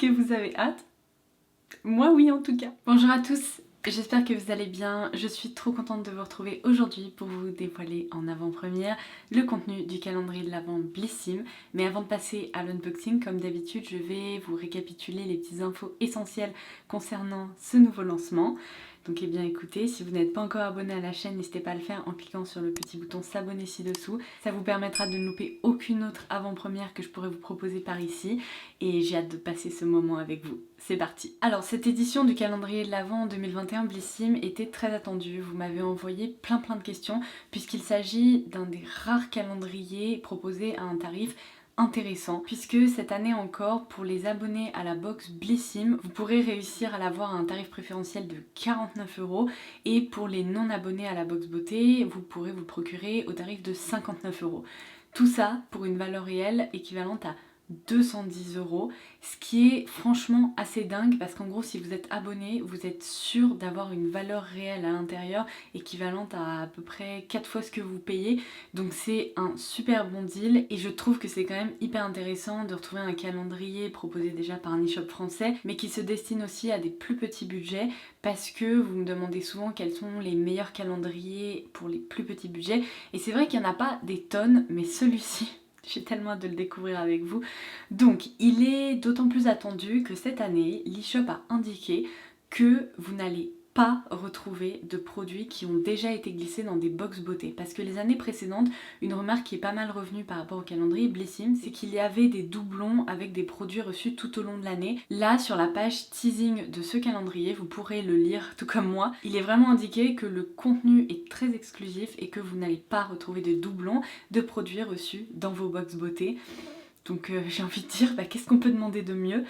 que vous avez hâte? Moi oui en tout cas. Bonjour à tous, j'espère que vous allez bien. Je suis trop contente de vous retrouver aujourd'hui pour vous dévoiler en avant-première le contenu du calendrier de l'Avent Blissim. Mais avant de passer à l'unboxing, comme d'habitude, je vais vous récapituler les petites infos essentielles concernant ce nouveau lancement. Donc eh bien écoutez, si vous n'êtes pas encore abonné à la chaîne, n'hésitez pas à le faire en cliquant sur le petit bouton s'abonner ci-dessous. Ça vous permettra de ne louper aucune autre avant-première que je pourrais vous proposer par ici. Et j'ai hâte de passer ce moment avec vous. C'est parti. Alors cette édition du calendrier de l'Avent 2021 Blissim était très attendue. Vous m'avez envoyé plein de questions puisqu'il s'agit d'un des rares calendriers proposés à un tarif intéressant, puisque cette année encore, pour les abonnés à la box Blissim, vous pourrez réussir à l'avoir à un tarif préférentiel de 49 €, et pour les non abonnés à la box beauté, vous pourrez vous le procurer au tarif de 59 €. Tout ça pour une valeur réelle équivalente à 210 €, ce qui est franchement assez dingue parce qu'en gros si vous êtes abonné, vous êtes sûr d'avoir une valeur réelle à l'intérieur équivalente à peu près 4 fois ce que vous payez, donc c'est un super bon deal et je trouve que c'est quand même hyper intéressant de retrouver un calendrier proposé déjà par un e-shop français mais qui se destine aussi à des plus petits budgets, parce que vous me demandez souvent quels sont les meilleurs calendriers pour les plus petits budgets et c'est vrai qu'il n'y en a pas des tonnes, mais celui-ci, j'ai tellement hâte de le découvrir avec vous. Donc, il est d'autant plus attendu que cette année, l'e-shop a indiqué que vous n'allez pas retrouver de produits qui ont déjà été glissés dans des box beauté. Parce que les années précédentes, une remarque qui est pas mal revenue par rapport au calendrier Blissim, c'est qu'il y avait des doublons avec des produits reçus tout au long de l'année. Là, sur la page teasing de ce calendrier, vous pourrez le lire tout comme moi, il est vraiment indiqué que le contenu est très exclusif et que vous n'allez pas retrouver de doublons de produits reçus dans vos box beauté. Donc j'ai envie de dire, qu'est-ce qu'on peut demander de mieux?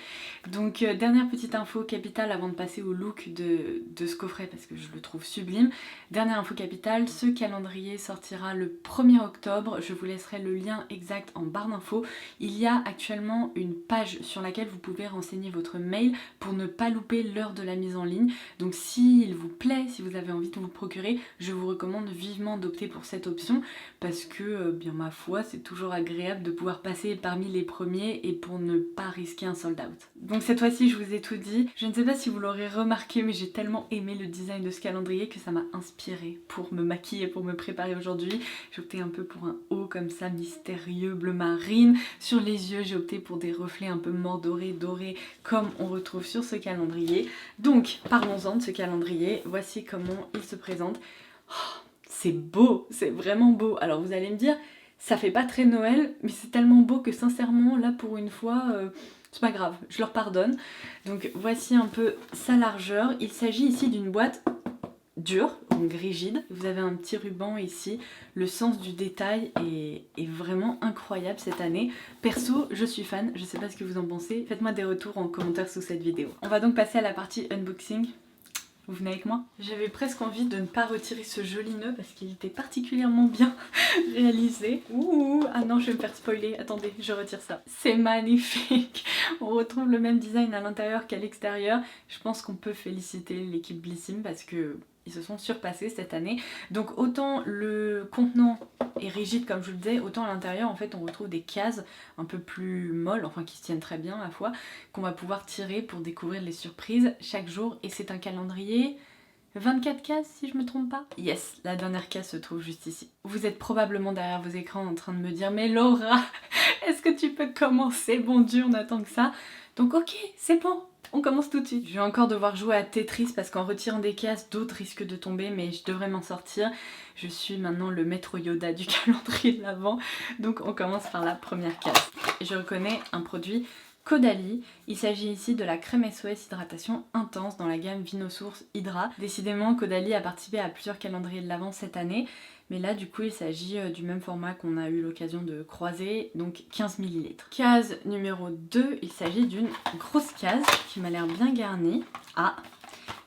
Donc dernière petite info capitale avant de passer au look de ce coffret parce que je le trouve sublime. Dernière info capitale, ce calendrier sortira le 1er octobre. Je vous laisserai le lien exact en barre d'infos. Il y a actuellement une page sur laquelle vous pouvez renseigner votre mail pour ne pas louper l'heure de la mise en ligne. Donc s'il vous plaît, si vous avez envie de vous le procurer, je vous recommande vivement d'opter pour cette option parce que, bien ma foi, c'est toujours agréable de pouvoir passer parmi les premiers et pour ne pas risquer un sold out. Donc cette fois-ci je vous ai tout dit. Je ne sais pas si vous l'aurez remarqué mais j'ai tellement aimé le design de ce calendrier que ça m'a inspirée pour me maquiller, pour me préparer aujourd'hui. J'ai opté un peu pour un haut comme ça mystérieux bleu marine. Sur les yeux j'ai opté pour des reflets un peu mordorés, dorés comme on retrouve sur ce calendrier. Donc parlons-en de ce calendrier. Voici comment il se présente. Oh, c'est beau, c'est vraiment beau. Alors vous allez me dire, ça fait pas très Noël, mais c'est tellement beau que sincèrement, là pour une fois, c'est pas grave, je leur pardonne. Donc voici un peu sa largeur. Il s'agit ici d'une boîte dure, donc rigide. Vous avez un petit ruban ici. Le sens du détail est vraiment incroyable cette année. Perso, je suis fan, je sais pas ce que vous en pensez. Faites-moi des retours en commentaire sous cette vidéo. On va donc passer à la partie unboxing. Vous venez avec moi? J'avais presque envie de ne pas retirer ce joli nœud parce qu'il était particulièrement bien réalisé. Ouh, ah non, je vais me faire spoiler. Attendez, je retire ça. C'est magnifique. On retrouve le même design à l'intérieur qu'à l'extérieur. Je pense qu'on peut féliciter l'équipe Blissim parce que ils se sont surpassés cette année. Donc autant le contenant est rigide comme je le disais, autant à l'intérieur en fait on retrouve des cases un peu plus molles, enfin qui se tiennent très bien à la fois, qu'on va pouvoir tirer pour découvrir les surprises chaque jour. Et c'est un calendrier 24 cases si je me trompe pas. Yes, la dernière case se trouve juste ici. Vous êtes probablement derrière vos écrans en train de me dire mais Laura, est-ce que tu peux commencer? Bon Dieu, on attend que ça. Donc ok, c'est bon. On commence tout de suite. Je vais encore devoir jouer à Tetris parce qu'en retirant des cases, d'autres risquent de tomber, mais je devrais m'en sortir. Je suis maintenant le maître Yoda du calendrier de l'Avent. Donc on commence par la première case. Et je reconnais un produit Caudalie. Il s'agit ici de la crème SOS hydratation intense dans la gamme Vinosource Hydra. Décidément, Caudalie a participé à plusieurs calendriers de l'Avent cette année. Mais là du coup il s'agit du même format qu'on a eu l'occasion de croiser, donc 15 ml. Case numéro 2, il s'agit d'une grosse case qui m'a l'air bien garnie. Ah,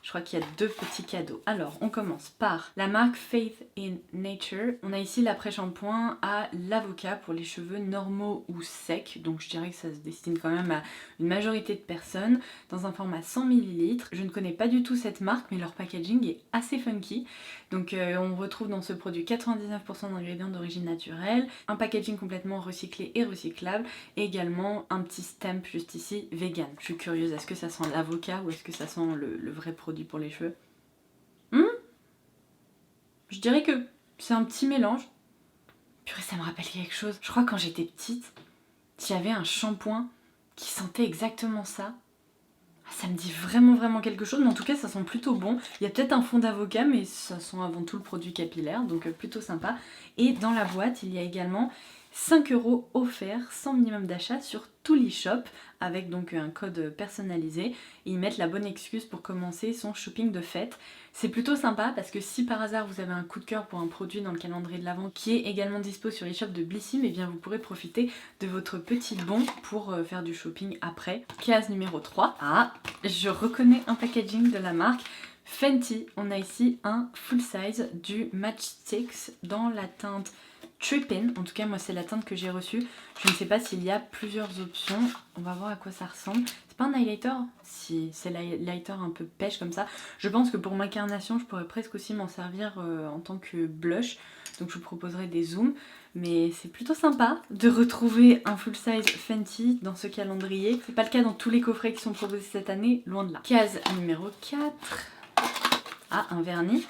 Je crois qu'il y a 2 petits cadeaux. Alors, on commence par la marque Faith in Nature. On a ici l'après-shampoing à l'avocat pour les cheveux normaux ou secs. Donc je dirais que ça se destine quand même à une majorité de personnes dans un format 100 ml. Je ne connais pas du tout cette marque, mais leur packaging est assez funky. Donc on retrouve dans ce produit 99% d'ingrédients d'origine naturelle, un packaging complètement recyclé et recyclable, et également un petit stamp juste ici, vegan. Je suis curieuse, est-ce que ça sent l'avocat ou est-ce que ça sent le vrai produit pour les cheveux? Je dirais que c'est un petit mélange. Purée, ça me rappelle quelque chose. Je crois que quand j'étais petite, j'avais un shampoing qui sentait exactement ça. Ça me dit vraiment quelque chose, mais en tout cas ça sent plutôt bon. Il y a peut-être un fond d'avocat, mais ça sent avant tout le produit capillaire, donc plutôt sympa. Et dans la boîte, il y a également 5 € offerts sans minimum d'achat sur tout l'e-shop, avec donc un code personnalisé. Et ils mettent la bonne excuse pour commencer son shopping de fête. C'est plutôt sympa parce que si par hasard vous avez un coup de cœur pour un produit dans le calendrier de l'Avent qui est également dispo sur l'e-shop de Blissim, et bien vous pourrez profiter de votre petit bon pour faire du shopping après. Case numéro 3. Ah, je reconnais un packaging de la marque Fenty. On a ici un full size du Matchsticks dans la teinte Trippin. En tout cas moi c'est la teinte que j'ai reçue. Je ne sais pas s'il y a plusieurs options. On va voir à quoi ça ressemble. C'est pas un highlighter? Si, c'est l'highlighter un peu pêche comme ça. Je pense que pour ma carnation je pourrais presque aussi m'en servir en tant que blush. Donc je vous proposerai des zooms. Mais c'est plutôt sympa de retrouver un full size Fenty dans ce calendrier. C'est pas le cas dans tous les coffrets qui sont proposés cette année, loin de là. Case numéro 4. Ah, un vernis.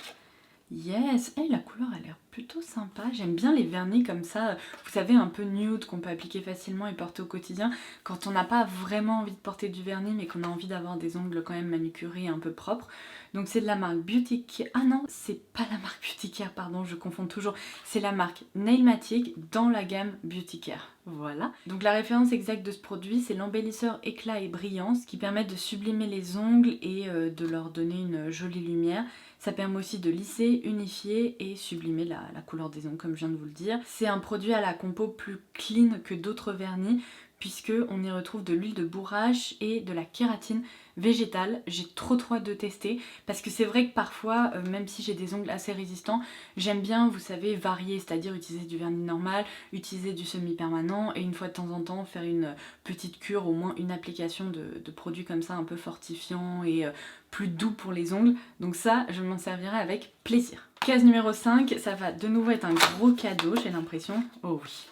Yes, hey, la couleur a l'air plutôt sympa. J'aime bien les vernis comme ça, vous savez, un peu nude qu'on peut appliquer facilement et porter au quotidien quand on n'a pas vraiment envie de porter du vernis mais qu'on a envie d'avoir des ongles quand même manucurés et un peu propres. Donc c'est de la marque Beauty Care. Ah non, c'est pas la marque Beauty Care, pardon, je confonds toujours. C'est la marque Nailmatic dans la gamme Beauty Care. Voilà. Donc la référence exacte de ce produit, c'est l'embellisseur éclat et brillance qui permettent de sublimer les ongles et de leur donner une jolie lumière. Ça permet aussi de lisser, unifier et sublimer la couleur des ongles comme je viens de vous le dire. C'est un produit à la compo plus clean que d'autres vernis puisque on y retrouve de l'huile de bourrache et de la kératine végétale. J'ai trop hâte de tester parce que c'est vrai que parfois, même si j'ai des ongles assez résistants, j'aime bien, vous savez, varier, c'est-à-dire utiliser du vernis normal, utiliser du semi-permanent et une fois de temps en temps faire une petite cure, au moins une application de produits comme ça un peu fortifiants et plus doux pour les ongles. Donc ça, je m'en servirai avec plaisir. Case numéro 5, ça va de nouveau être un gros cadeau, j'ai l'impression. Oh oui.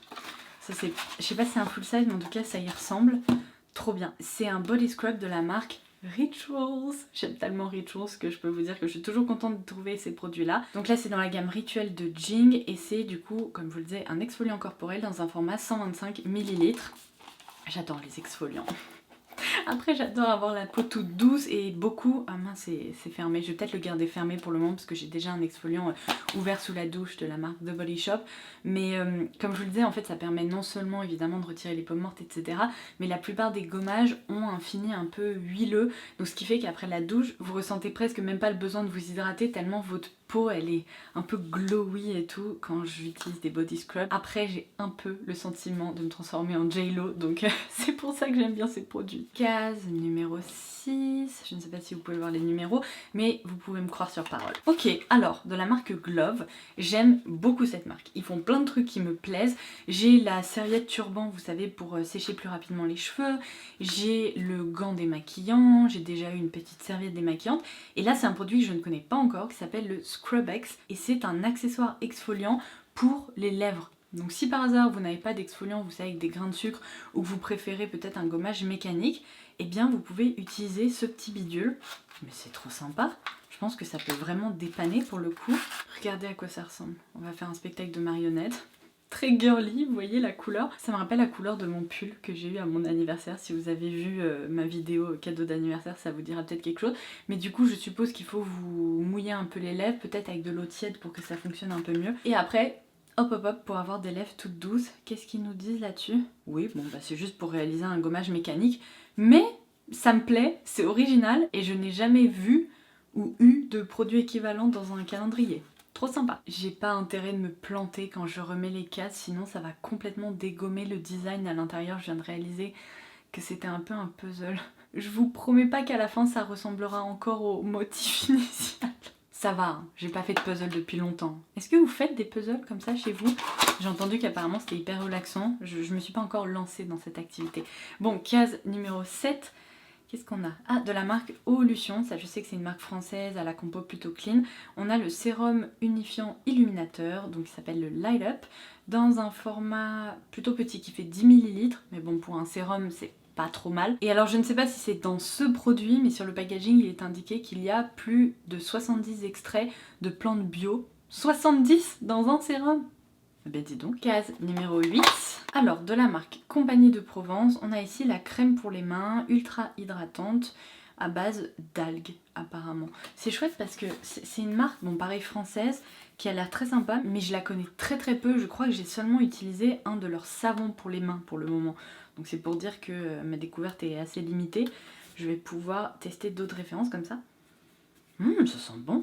Ça c'est, je sais pas si c'est un full size, mais en tout cas ça y ressemble. Trop bien. C'est un body scrub de la marque Rituals. J'aime tellement Rituals que je peux vous dire que je suis toujours contente de trouver ces produits-là. Donc là c'est dans la gamme Rituel de Jing et c'est du coup, comme je vous le disais, un exfoliant corporel dans un format 125 ml. J'adore les exfoliants. Après j'adore avoir la peau toute douce et beaucoup... Ah mince c'est fermé, je vais peut-être le garder fermé pour le moment parce que j'ai déjà un exfoliant ouvert sous la douche de la marque The Body Shop. Mais comme je vous le disais en fait ça permet non seulement évidemment de retirer les peaux mortes etc. Mais la plupart des gommages ont un fini un peu huileux. Donc ce qui fait qu'après la douche vous ressentez presque même pas le besoin de vous hydrater tellement votre peau elle est un peu glowy et tout quand j'utilise des body scrubs. Après j'ai un peu le sentiment de me transformer en J-Lo donc c'est pour ça que j'aime bien ces produits. Case numéro 6, je ne sais pas si vous pouvez voir les numéros mais vous pouvez me croire sur parole. Ok, alors de la marque Glove, j'aime beaucoup cette marque. Ils font plein de trucs qui me plaisent. J'ai la serviette turban, vous savez, pour sécher plus rapidement les cheveux. J'ai le gant démaquillant, j'ai déjà eu une petite serviette démaquillante. Et là c'est un produit que je ne connais pas encore qui s'appelle le Scrub-X et c'est un accessoire exfoliant pour les lèvres. Donc si par hasard vous n'avez pas d'exfoliant, vous savez, avec des grains de sucre ou que vous préférez peut-être un gommage mécanique, eh bien vous pouvez utiliser ce petit bidule. Mais c'est trop sympa, je pense que ça peut vraiment dépanner pour le coup. Regardez à quoi ça ressemble. On va faire un spectacle de marionnettes. Très girly, vous voyez la couleur. Ça me rappelle la couleur de mon pull que j'ai eu à mon anniversaire. Si vous avez vu ma vidéo cadeau d'anniversaire, ça vous dira peut-être quelque chose. Mais du coup, je suppose qu'il faut vous mouiller un peu les lèvres, peut-être avec de l'eau tiède pour que ça fonctionne un peu mieux. Et après, hop hop hop, pour avoir des lèvres toutes douces. Qu'est-ce qu'ils nous disent là-dessus? Oui, bon bah c'est juste pour réaliser un gommage mécanique. Mais ça me plaît, c'est original et je n'ai jamais vu ou eu de produit équivalent dans un calendrier. Trop sympa. J'ai pas intérêt de me planter quand je remets les cases, sinon ça va complètement dégommer le design à l'intérieur. Je viens de réaliser que c'était un peu un puzzle. Je vous promets pas qu'à la fin ça ressemblera encore au motif initial. Ça va, hein, j'ai pas fait de puzzle depuis longtemps. Est-ce que vous faites des puzzles comme ça chez vous? J'ai entendu qu'apparemment c'était hyper relaxant. Je me suis pas encore lancée dans cette activité. Bon, case numéro 7. Qu'est-ce qu'on a? Ah, de la marque Evolution. Ça, je sais que c'est une marque française à la compo plutôt clean. On a le sérum unifiant illuminateur, donc il s'appelle le Light Up, dans un format plutôt petit qui fait 10 ml. Mais bon, pour un sérum, c'est pas trop mal. Et alors je ne sais pas si c'est dans ce produit, mais sur le packaging il est indiqué qu'il y a plus de 70 extraits de plantes bio. 70 dans un sérum? Eh bien dis donc. Case numéro 8. Alors de la marque Compagnie de Provence, on a ici la crème pour les mains ultra hydratante à base d'algues apparemment. C'est chouette parce que c'est une marque, bon pareil française, qui a l'air très sympa, mais je la connais très très peu. Je crois que j'ai seulement utilisé un de leurs savons pour les mains pour le moment. Donc c'est pour dire que ma découverte est assez limitée. Je vais pouvoir tester d'autres références comme ça. Ça sent bon.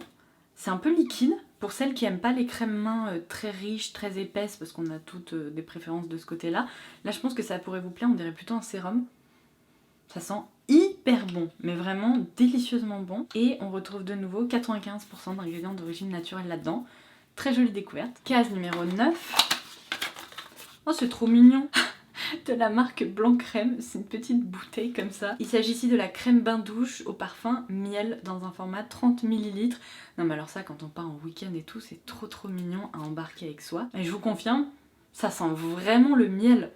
C'est un peu liquide. Pour celles qui aiment pas les crèmes mains très riches, très épaisses, parce qu'on a toutes des préférences de ce côté-là, là je pense que ça pourrait vous plaire, on dirait plutôt un sérum. Ça sent hyper bon, mais vraiment délicieusement bon. Et on retrouve de nouveau 95% d'ingrédients d'origine naturelle là-dedans. Très jolie découverte. Case numéro 9. Oh, c'est trop mignon. De la marque Blanc Crème, c'est une petite bouteille comme ça. Il s'agit ici de la crème bain douche au parfum miel dans un format 30 ml. Non mais alors ça, quand on part en week-end et tout, c'est trop mignon à embarquer avec soi. Et je vous confirme, ça sent vraiment le miel.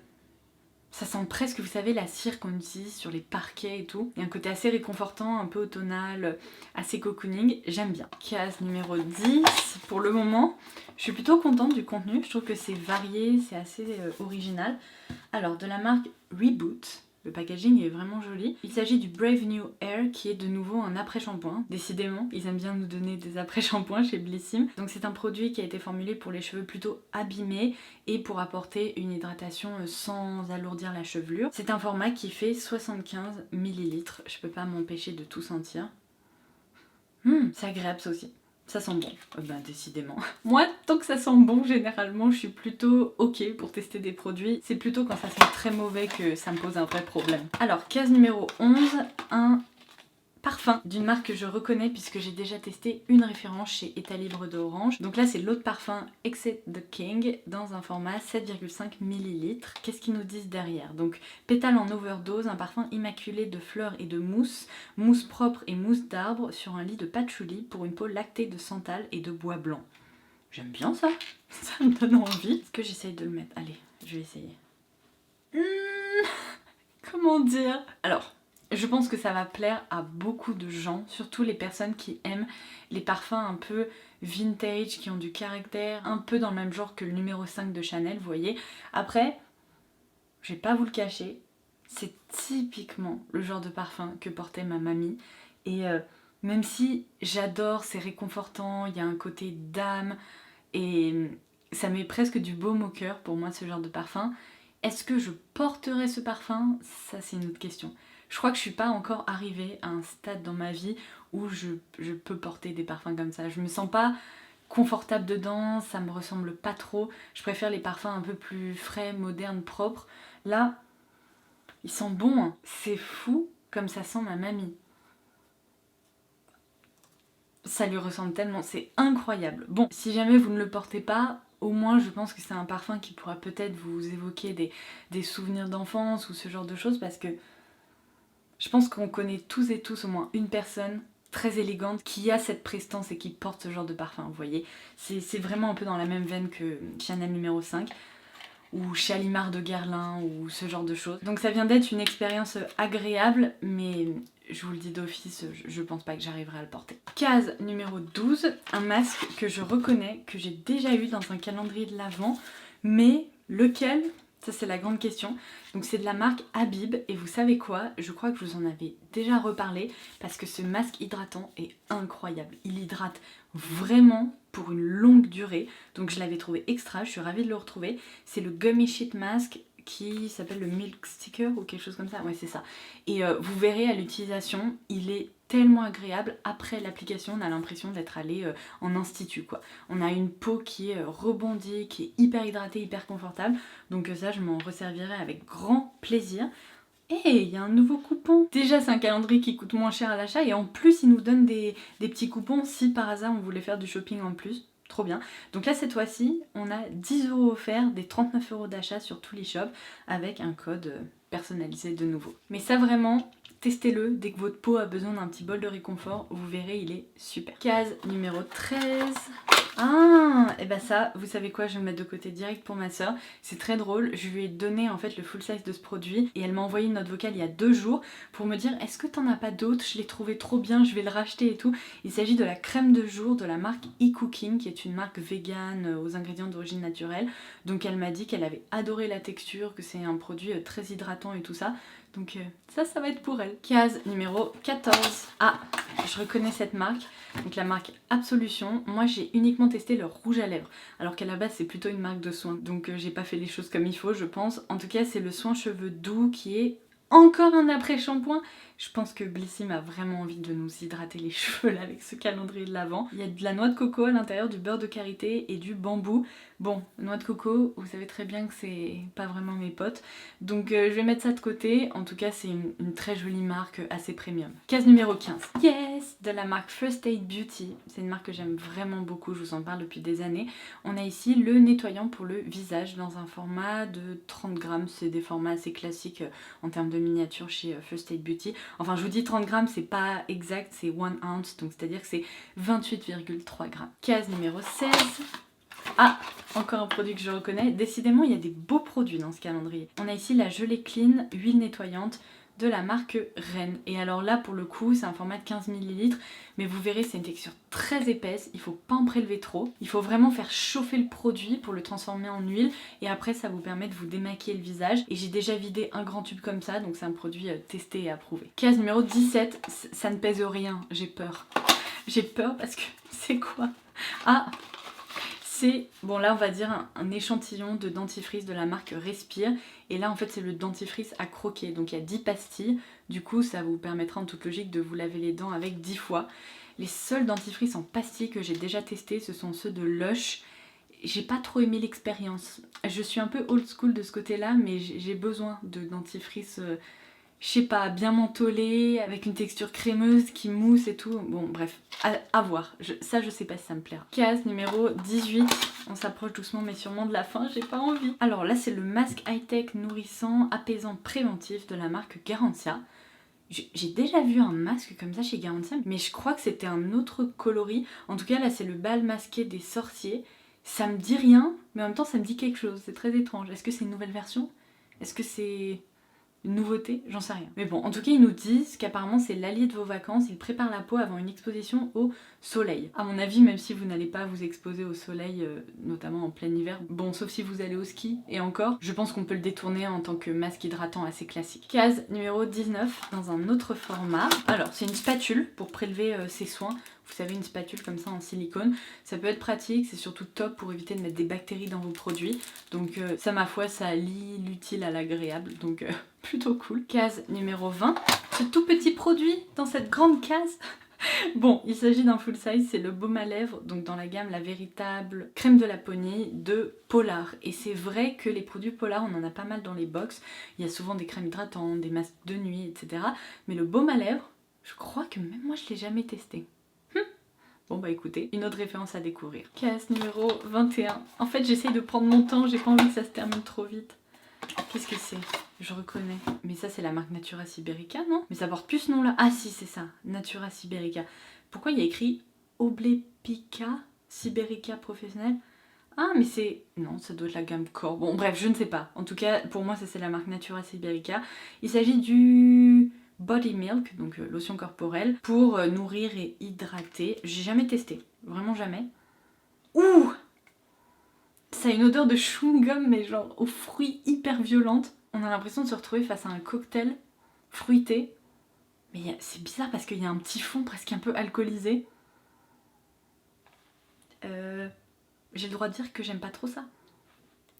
Ça sent presque, vous savez, la cire qu'on utilise sur les parquets et tout. Il y a un côté assez réconfortant, un peu automnal, assez cocooning. J'aime bien. Case numéro 10. Pour le moment, je suis plutôt contente du contenu. Je trouve que c'est varié, c'est assez original. Alors, de la marque Reboot. Le packaging est vraiment joli. Il s'agit du Brave New Air qui est de nouveau un après-shampoing. Décidément, ils aiment bien nous donner des après-shampoings chez Blissim. Donc c'est un produit qui a été formulé pour les cheveux plutôt abîmés et pour apporter une hydratation sans alourdir la chevelure. C'est un format qui fait 75 ml. Je peux pas m'empêcher de tout sentir. C'est agréable ça aussi. Ça sent bon, ben décidément. Moi, tant que ça sent bon, généralement, je suis plutôt ok pour tester des produits. C'est plutôt quand ça sent très mauvais que ça me pose un vrai problème. Alors, case numéro 11, un parfum d'une marque que je reconnais puisque j'ai déjà testé une référence chez État Libre d'Orange. Donc là c'est l'eau de parfum Exit the King dans un format 7,5 ml. Qu'est-ce qu'ils nous disent derrière? Donc pétales en overdose, un parfum immaculé de fleurs et de mousse, mousse propre et mousse d'arbre sur un lit de patchouli pour une peau lactée de santal et de bois blanc. J'aime bien ça, ça me donne envie. Est-ce que j'essaye de le mettre? Allez, je vais essayer. Comment dire? Alors, je pense que ça va plaire à beaucoup de gens, surtout les personnes qui aiment les parfums un peu vintage, qui ont du caractère, un peu dans le même genre que le numéro 5 de Chanel, vous voyez. Après, je vais pas vous le cacher, c'est typiquement le genre de parfum que portait ma mamie. Et même si j'adore, c'est réconfortant, il y a un côté d'âme, et ça met presque du baume au cœur pour moi ce genre de parfum. Est-ce que je porterai ce parfum? Ça c'est une autre question. Je crois que je suis pas encore arrivée à un stade dans ma vie où je peux porter des parfums comme ça. Je me sens pas confortable dedans, ça me ressemble pas trop. Je préfère les parfums un peu plus frais, modernes, propres. Là, ils sont bons, hein. C'est fou comme ça sent ma mamie. Ça lui ressemble tellement, c'est incroyable. Bon, si jamais vous ne le portez pas, au moins je pense que c'est un parfum qui pourra peut-être vous évoquer des souvenirs d'enfance ou ce genre de choses, parce que je pense qu'on connaît tous et tous au moins une personne très élégante qui a cette prestance et qui porte ce genre de parfum, vous voyez. C'est vraiment un peu dans la même veine que Chanel numéro 5 ou Shalimar de Guerlain ou ce genre de choses. Donc ça vient d'être une expérience agréable, mais je vous le dis d'office, je pense pas que j'arriverai à le porter. Case numéro 12, un masque que je reconnais, que j'ai déjà eu dans un calendrier de l'Avent, mais lequel? Ça c'est la grande question. Donc c'est de la marque Habib et vous savez quoi? Je crois que je vous en avais déjà reparlé parce que ce masque hydratant est incroyable. Il hydrate vraiment pour une longue durée. Donc je l'avais trouvé extra, je suis ravie de le retrouver. C'est le Gummy Sheet Mask qui s'appelle le Milk Sticker ou quelque chose comme ça. Ouais, c'est ça. Et vous verrez à l'utilisation, il est tellement agréable. Après l'application, on a l'impression d'être allé en institut, quoi. On a une peau qui est rebondie, qui est hyper hydratée, hyper confortable. Donc ça, je m'en resservirai avec grand plaisir. Hey, il y a un nouveau coupon. Déjà, c'est un calendrier qui coûte moins cher à l'achat et en plus, il nous donne des petits coupons si par hasard on voulait faire du shopping en plus. Trop bien. Donc là, cette fois-ci, on a 10 € offerts, des 39 € d'achat sur tous les shops avec un code personnalisé de nouveau. Mais ça, vraiment, testez-le dès que votre peau a besoin d'un petit bol de réconfort. Vous verrez, il est super. Case numéro 13. Ah, et bah ça, vous savez quoi, je vais le mettre de côté direct pour ma soeur. C'est très drôle, je lui ai donné en fait le full size de ce produit et elle m'a envoyé une note vocale il y a 2 jours pour me dire est-ce que t'en as pas d'autres, je l'ai trouvé trop bien, je vais le racheter et tout. Il s'agit de la crème de jour de la marque eCooking qui est une marque vegan aux ingrédients d'origine naturelle. Donc elle m'a dit qu'elle avait adoré la texture, que c'est un produit très hydratant et tout ça. Donc ça va être pour elle. Case numéro 14. Ah, je reconnais cette marque. Donc la marque Absolution. Moi j'ai uniquement testé leur rouge à lèvres. Alors qu'à la base c'est plutôt une marque de soins. Donc j'ai pas fait les choses comme il faut je pense. En tout cas c'est le soin cheveux doux qui est encore un après-shampoing. Je pense que Blissim a vraiment envie de nous hydrater les cheveux là avec ce calendrier de l'Avent. Il y a de la noix de coco à l'intérieur, du beurre de karité et du bambou. Bon, noix de coco, vous savez très bien que c'est pas vraiment mes potes. Donc je vais mettre ça de côté. En tout cas c'est une très jolie marque assez premium. Case numéro 15. Yes, de la marque First Aid Beauty. C'est une marque que j'aime vraiment beaucoup, je vous en parle depuis des années. On a ici le nettoyant pour le visage dans un format de 30 grammes. C'est des formats assez classiques en termes de miniature chez First Aid Beauty. Enfin je vous dis 30 grammes, c'est pas exact, c'est 1 ounce, donc c'est-à-dire que c'est 28,3 grammes. Case numéro 16. Ah, encore un produit que je reconnais. Décidément, il y a des beaux produits dans ce calendrier. On a ici la gelée clean, huile nettoyante de la marque Rennes. Et alors là, pour le coup, c'est un format de 15 ml, mais vous verrez, c'est une texture très épaisse. Il faut pas en prélever trop. Il faut vraiment faire chauffer le produit pour le transformer en huile. Et après, ça vous permet de vous démaquiller le visage. Et j'ai déjà vidé un grand tube comme ça, donc c'est un produit testé et approuvé. Case numéro 17, ça ne pèse rien. J'ai peur. J'ai peur parce que c'est quoi? Ah, c'est, bon là on va dire un échantillon de dentifrice de la marque Respire. Et là en fait c'est le dentifrice à croquer. Donc il y a 10 pastilles. Du coup ça vous permettra en toute logique de vous laver les dents avec 10 fois. Les seuls dentifrices en pastilles que j'ai déjà testés ce sont ceux de Lush. J'ai pas trop aimé l'expérience. Je suis un peu old school de ce côté là mais j'ai besoin de dentifrice... je sais pas, bien mentholé, avec une texture crémeuse qui mousse et tout. Bon, bref, à voir. Ça, je sais pas si ça me plaira. Case numéro 18. On s'approche doucement mais sûrement de la fin, j'ai pas envie. Alors là, c'est le masque high-tech nourrissant, apaisant, préventif de la marque Garantia. J'ai déjà vu un masque comme ça chez Garantia, mais je crois que c'était un autre coloris. En tout cas, là, c'est le bal masqué des sorciers. Ça me dit rien, mais en même temps, ça me dit quelque chose. C'est très étrange. Est-ce que c'est une nouvelle version? Est-ce que c'est... une nouveauté, j'en sais rien. Mais bon, en tout cas, ils nous disent qu'apparemment c'est l'allié de vos vacances, il prépare la peau avant une exposition au soleil. À mon avis, même si vous n'allez pas vous exposer au soleil, notamment en plein hiver, bon, sauf si vous allez au ski, et encore, je pense qu'on peut le détourner en tant que masque hydratant assez classique. Case numéro 19, dans un autre format. Alors, c'est une spatule pour prélever ses soins. Vous savez, une spatule comme ça en silicone, ça peut être pratique, c'est surtout top pour éviter de mettre des bactéries dans vos produits. Donc ça, ma foi, ça lie l'utile à l'agréable, donc plutôt cool. Case numéro 20, ce tout petit produit dans cette grande case. Bon, il s'agit d'un full size, c'est le baume à lèvres, donc dans la gamme la véritable crème de Laponie de Polar. Et c'est vrai que les produits Polar, on en a pas mal dans les box. Il y a souvent des crèmes hydratantes, des masques de nuit, etc. Mais le baume à lèvres, je crois que même moi je l'ai jamais testé. Bon bah écoutez, une autre référence à découvrir. Case numéro 21. En fait j'essaye de prendre mon temps, j'ai pas envie que ça se termine trop vite. Qu'est-ce que c'est? Je reconnais. Mais ça c'est la marque Natura Siberica, non? Mais ça porte plus ce nom là. Ah si, c'est ça, Natura Siberica. Pourquoi il y a écrit Oblepica Siberica professionnel? Ah mais c'est... non, ça doit être la gamme Core. Bon bref, je ne sais pas. En tout cas, pour moi ça c'est la marque Natura Siberica. Il s'agit du... Body Milk, donc lotion corporelle, pour nourrir et hydrater. J'ai jamais testé, vraiment jamais. Ouh! Ça a une odeur de chewing-gum, mais genre aux fruits hyper violentes. On a l'impression de se retrouver face à un cocktail fruité. Mais c'est bizarre parce qu'il y a un petit fond presque un peu alcoolisé. J'ai le droit de dire que j'aime pas trop ça.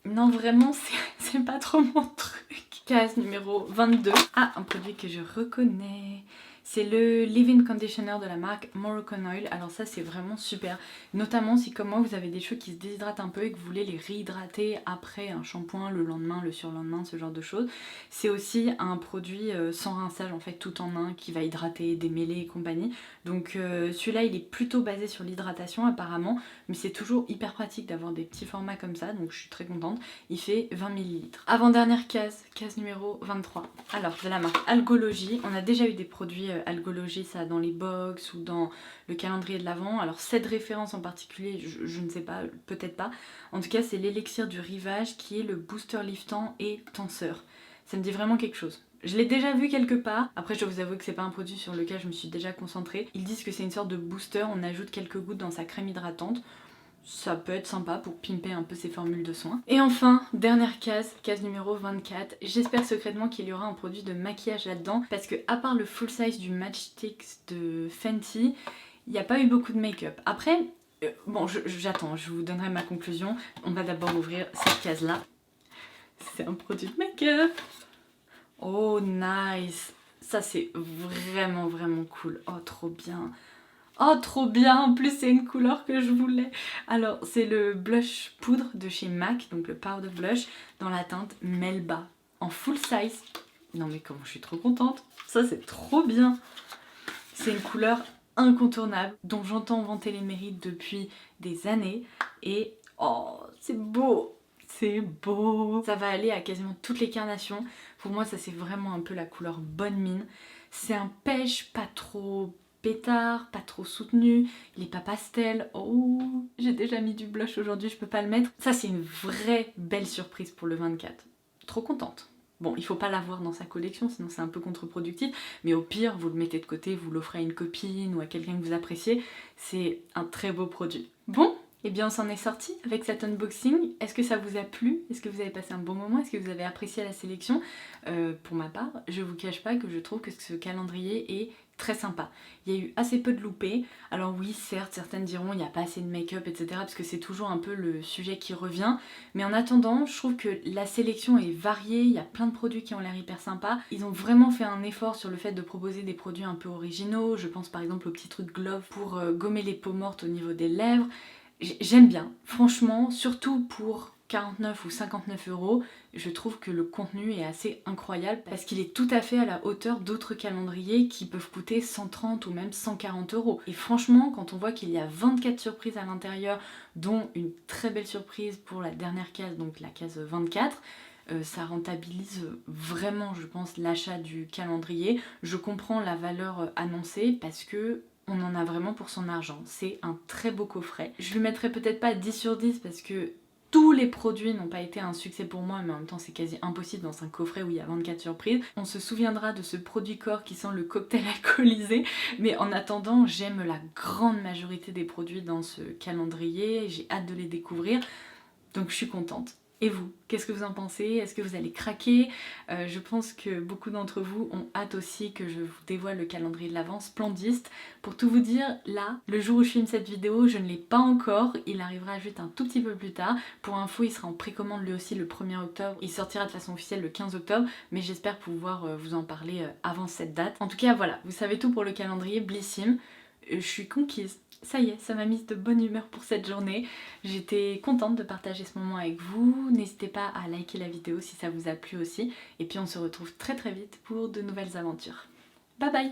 Non, vraiment, c'est pas trop mon truc. Case numéro 22. Ah, un produit que je reconnais. C'est le leave-in conditioner de la marque Moroccan Oil. Alors ça c'est vraiment super, notamment si comme moi vous avez des cheveux qui se déshydratent un peu et que vous voulez les réhydrater après un shampoing, le lendemain, le surlendemain, ce genre de choses. C'est aussi un produit sans rinçage en fait, tout en un, qui va hydrater, démêler et compagnie. Donc celui-là il est plutôt basé sur l'hydratation apparemment, mais c'est toujours hyper pratique d'avoir des petits formats comme ça, donc je suis très contente. Il fait 20 ml. Avant-dernière case numéro 23. Alors de la marque Algology, on a déjà eu des produits Algology, ça dans les box ou dans le calendrier de l'Avent. Alors cette référence en particulier, je ne sais pas, peut-être pas. En tout cas c'est l'élixir du rivage qui est le booster liftant et tenseur. Ça me dit vraiment quelque chose. Je l'ai déjà vu quelque part, après je dois vous avouer que c'est pas un produit sur lequel je me suis déjà concentrée. Ils disent que c'est une sorte de booster, on ajoute quelques gouttes dans sa crème hydratante. Ça peut être sympa pour pimper un peu ses formules de soins. Et enfin, dernière case numéro 24. J'espère secrètement qu'il y aura un produit de maquillage là-dedans, parce que à part le full size du Matchsticks de Fenty, il n'y a pas eu beaucoup de make-up. Après, bon, j'attends, je vous donnerai ma conclusion. On va d'abord ouvrir cette case-là. C'est un produit de make-up. Oh, nice. Ça, c'est vraiment, vraiment cool. Oh, trop bien. Oh trop bien, en plus c'est une couleur que je voulais. Alors c'est le blush poudre de chez MAC, donc le powder blush dans la teinte Melba en full size. Non mais comment je suis trop contente, ça c'est trop bien. C'est une couleur incontournable dont j'entends vanter les mérites depuis des années et oh c'est beau. C'est beau. Ça va aller à quasiment toutes les carnations. Pour moi ça c'est vraiment un peu la couleur bonne mine. C'est un pêche pas trop pétard, pas trop soutenu, il est pas pastel. Oh, j'ai déjà mis du blush aujourd'hui, je peux pas le mettre. Ça c'est une vraie belle surprise pour le 24. Trop contente. Bon, il faut pas l'avoir dans sa collection, sinon c'est un peu contre-productif, mais au pire, vous le mettez de côté, vous l'offrez à une copine ou à quelqu'un que vous appréciez. C'est un très beau produit. Bon, et bien on s'en est sorti avec cet unboxing. Est-ce que ça vous a plu? Est-ce que vous avez passé un bon moment? Est-ce que vous avez apprécié la sélection? Pour ma part, je vous cache pas que je trouve que ce calendrier est très sympa. Il y a eu assez peu de loupés. Alors oui, certes, certaines diront il n'y a pas assez de make-up, etc. parce que c'est toujours un peu le sujet qui revient. Mais en attendant, je trouve que la sélection est variée, il y a plein de produits qui ont l'air hyper sympas. Ils ont vraiment fait un effort sur le fait de proposer des produits un peu originaux. Je pense par exemple au petit truc Glove pour gommer les peaux mortes au niveau des lèvres. J'aime bien, franchement, surtout pour 49 ou 59 euros, je trouve que le contenu est assez incroyable parce qu'il est tout à fait à la hauteur d'autres calendriers qui peuvent coûter 130 ou même 140 euros. Et franchement, quand on voit qu'il y a 24 surprises à l'intérieur, dont une très belle surprise pour la dernière case, donc la case 24, ça rentabilise vraiment, je pense, l'achat du calendrier. Je comprends la valeur annoncée parce que on en a vraiment pour son argent. C'est un très beau coffret. Je lui mettrai peut-être pas 10 sur 10 parce que tous les produits n'ont pas été un succès pour moi, mais en même temps c'est quasi impossible dans un coffret où il y a 24 surprises. On se souviendra de ce produit corps qui sent le cocktail alcoolisé, mais en attendant, j'aime la grande majorité des produits dans ce calendrier, j'ai hâte de les découvrir, donc je suis contente. Et vous, qu'est-ce que vous en pensez? Est-ce que vous allez craquer? Je pense que beaucoup d'entre vous ont hâte aussi que je vous dévoile le calendrier de l'Avent Splendiste. Pour tout vous dire, là, le jour où je filme cette vidéo, je ne l'ai pas encore. Il arrivera juste un tout petit peu plus tard. Pour info, il sera en précommande lui aussi le 1er octobre. Il sortira de façon officielle le 15 octobre, mais j'espère pouvoir vous en parler avant cette date. En tout cas, voilà, vous savez tout pour le calendrier Blissim. Je suis conquise. Ça y est, ça m'a mise de bonne humeur pour cette journée. J'étais contente de partager ce moment avec vous. N'hésitez pas à liker la vidéo si ça vous a plu aussi. Et puis on se retrouve très très vite pour de nouvelles aventures. Bye bye!